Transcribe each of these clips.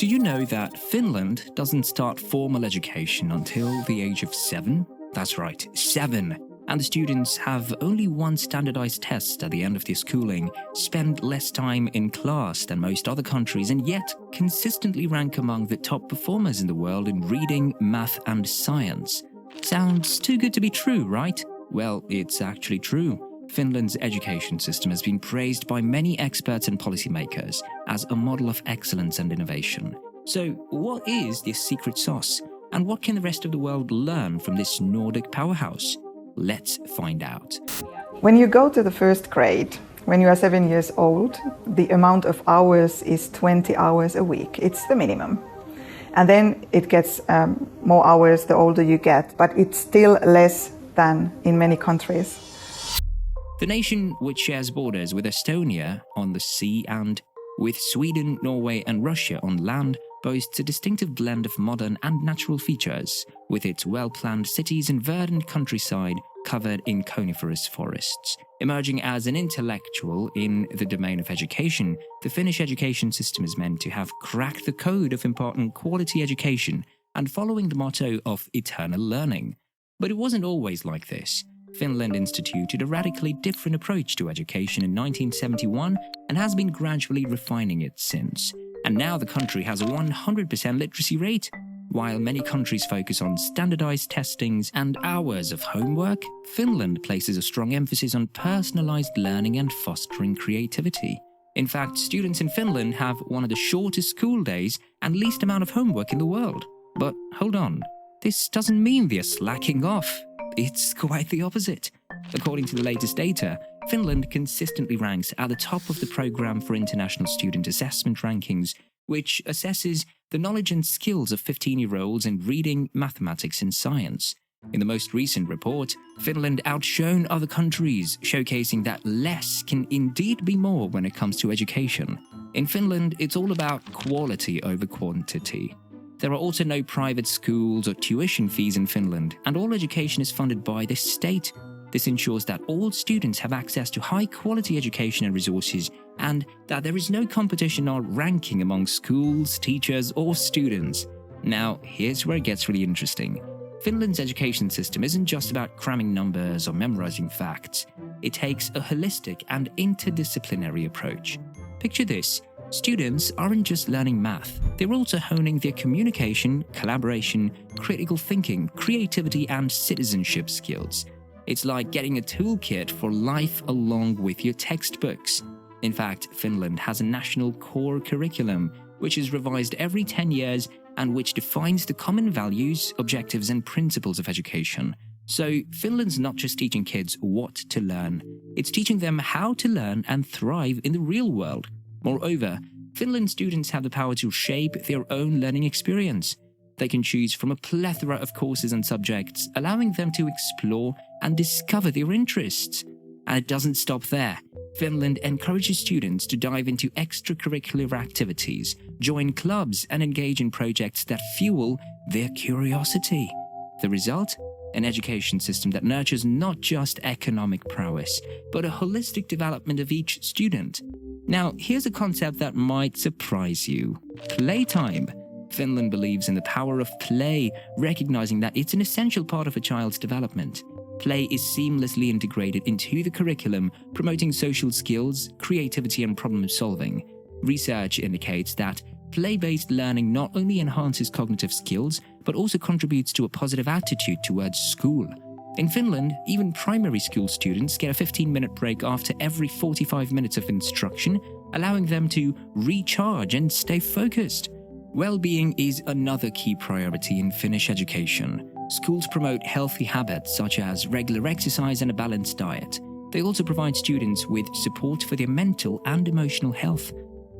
Do you know that Finland doesn't start formal education until the age of 7? That's right, 7. And the students have only one standardized test at the end of their schooling, spend less time in class than most other countries, and yet consistently rank among the top performers in the world in reading, math, and science. Sounds too good to be true, right? Well, it's actually true. Finland's education system has been praised by many experts and policymakers as a model of excellence and innovation. So, what is this secret sauce? And what can the rest of the world learn from this Nordic powerhouse? Let's find out. When you go to the first grade, when you are 7 years old, the amount of hours is 20 hours a week. It's the minimum. And then it gets more hours the older you get, but it's still less than in many countries. The nation, which shares borders with Estonia on the sea and with Sweden, Norway, and Russia on land, boasts a distinctive blend of modern and natural features, with its well-planned cities and verdant countryside covered in coniferous forests. Emerging as an intellectual in the domain of education, the Finnish education system is meant to have cracked the code of important quality education and following the motto of eternal learning. But it wasn't always like this. Finland instituted a radically different approach to education in 1971 and has been gradually refining it since. And now the country has a 100% literacy rate. While many countries focus on standardized testings and hours of homework, Finland places a strong emphasis on personalized learning and fostering creativity. In fact, students in Finland have one of the shortest school days and least amount of homework in the world. But hold on, this doesn't mean they're slacking off. It's quite the opposite. According to the latest data, Finland consistently ranks at the top of the Programme for International Student Assessment rankings, which assesses the knowledge and skills of 15-year-olds in reading, mathematics, and science. In the most recent report, Finland outshone other countries, showcasing that less can indeed be more when it comes to education. In Finland, it's all about quality over quantity. There are also no private schools or tuition fees in Finland, and all education is funded by the state. This ensures that all students have access to high-quality education and resources, and that there is no competition or ranking among schools, teachers, or students. Now, here's where it gets really interesting. Finland's education system isn't just about cramming numbers or memorizing facts. It takes a holistic and interdisciplinary approach. Picture this. Students aren't just learning math, they're also honing their communication, collaboration, critical thinking, creativity, and citizenship skills. It's like getting a toolkit for life along with your textbooks. In fact, Finland has a national core curriculum, which is revised every 10 years and which defines the common values, objectives, and principles of education. So, Finland's not just teaching kids what to learn, it's teaching them how to learn and thrive in the real world. Moreover, Finland students have the power to shape their own learning experience. They can choose from a plethora of courses and subjects, allowing them to explore and discover their interests. And it doesn't stop there. Finland encourages students to dive into extracurricular activities, join clubs, and engage in projects that fuel their curiosity. The result? An education system that nurtures not just economic prowess, but a holistic development of each student. Now, here's a concept that might surprise you. Playtime. Finland believes in the power of play, recognizing that it's an essential part of a child's development. Play is seamlessly integrated into the curriculum, promoting social skills, creativity, and problem-solving. Research indicates that play-based learning not only enhances cognitive skills, but also contributes to a positive attitude towards school. In Finland, even primary school students get a 15-minute break after every 45 minutes of instruction, allowing them to recharge and stay focused. Well-being is another key priority in Finnish education. Schools promote healthy habits such as regular exercise and a balanced diet. They also provide students with support for their mental and emotional health.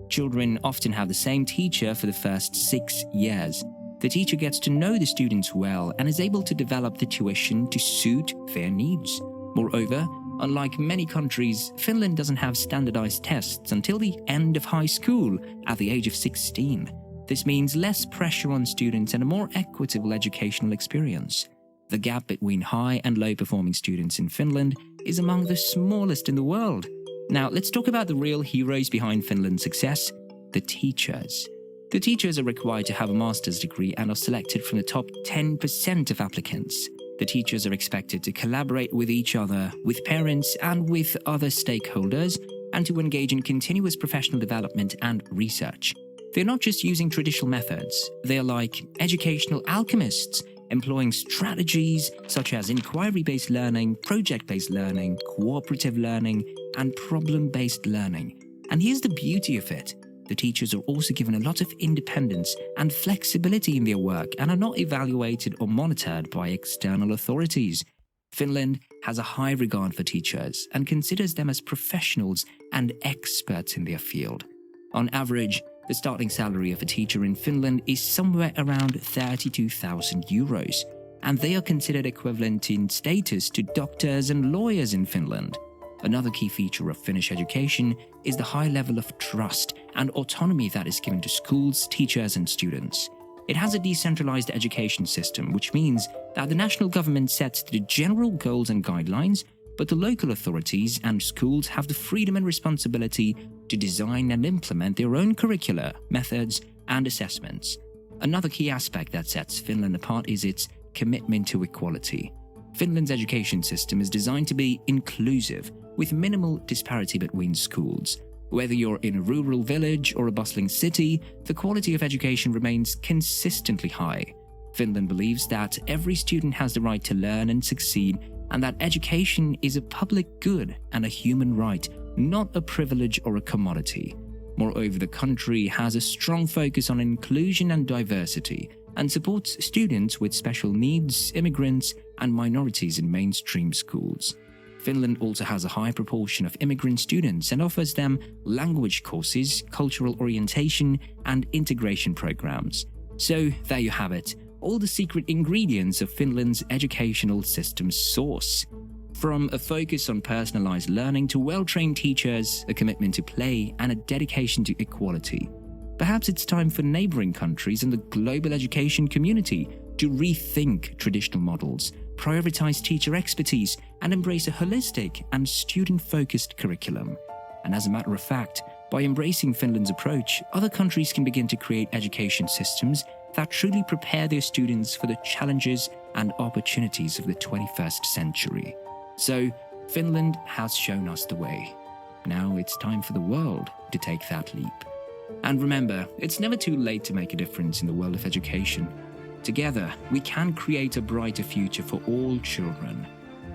Children often have the same teacher for the first 6 years. The teacher gets to know the students well and is able to develop the tuition to suit their needs. Moreover, unlike many countries, Finland doesn't have standardized tests until the end of high school at the age of 16. This means less pressure on students and a more equitable educational experience. The gap between high and low performing students in Finland is among the smallest in the world. Now, let's talk about the real heroes behind Finland's success, the teachers. The teachers are required to have a master's degree and are selected from the top 10% of applicants. The teachers are expected to collaborate with each other, with parents, and with other stakeholders, and to engage in continuous professional development and research. They're not just using traditional methods, they're like educational alchemists, employing strategies such as inquiry-based learning, project-based learning, cooperative learning, and problem-based learning. And here's the beauty of it. The teachers are also given a lot of independence and flexibility in their work and are not evaluated or monitored by external authorities. Finland has a high regard for teachers and considers them as professionals and experts in their field. On average, the starting salary of a teacher in Finland is somewhere around 32,000 euros, and they are considered equivalent in status to doctors and lawyers in Finland. Another key feature of Finnish education is the high level of trust and autonomy that is given to schools, teachers, and students. It has a decentralized education system, which means that the national government sets the general goals and guidelines, but the local authorities and schools have the freedom and responsibility to design and implement their own curricula, methods, and assessments. Another key aspect that sets Finland apart is its commitment to equality. Finland's education system is designed to be inclusive, with minimal disparity between schools. Whether you're in a rural village or a bustling city, the quality of education remains consistently high. Finland believes that every student has the right to learn and succeed, and that education is a public good and a human right, not a privilege or a commodity. Moreover, the country has a strong focus on inclusion and diversity, and supports students with special needs, immigrants, and minorities in mainstream schools. Finland also has a high proportion of immigrant students and offers them language courses, cultural orientation, and integration programs. So there you have it, all the secret ingredients of Finland's educational system's source. From a focus on personalized learning to well-trained teachers, a commitment to play, and a dedication to equality. Perhaps it's time for neighboring countries and the global education community to rethink traditional models, prioritize teacher expertise, and embrace a holistic and student-focused curriculum. And as a matter of fact, by embracing Finland's approach, other countries can begin to create education systems that truly prepare their students for the challenges and opportunities of the 21st century. So, Finland has shown us the way. Now it's time for the world to take that leap. And remember, it's never too late to make a difference in the world of education. Together, we can create a brighter future for all children.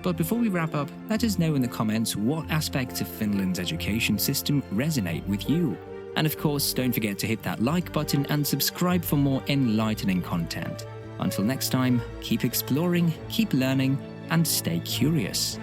But before we wrap up, let us know in the comments what aspects of Finland's education system resonate with you. And of course, don't forget to hit that like button and subscribe for more enlightening content. Until next time, keep exploring, keep learning, and stay curious.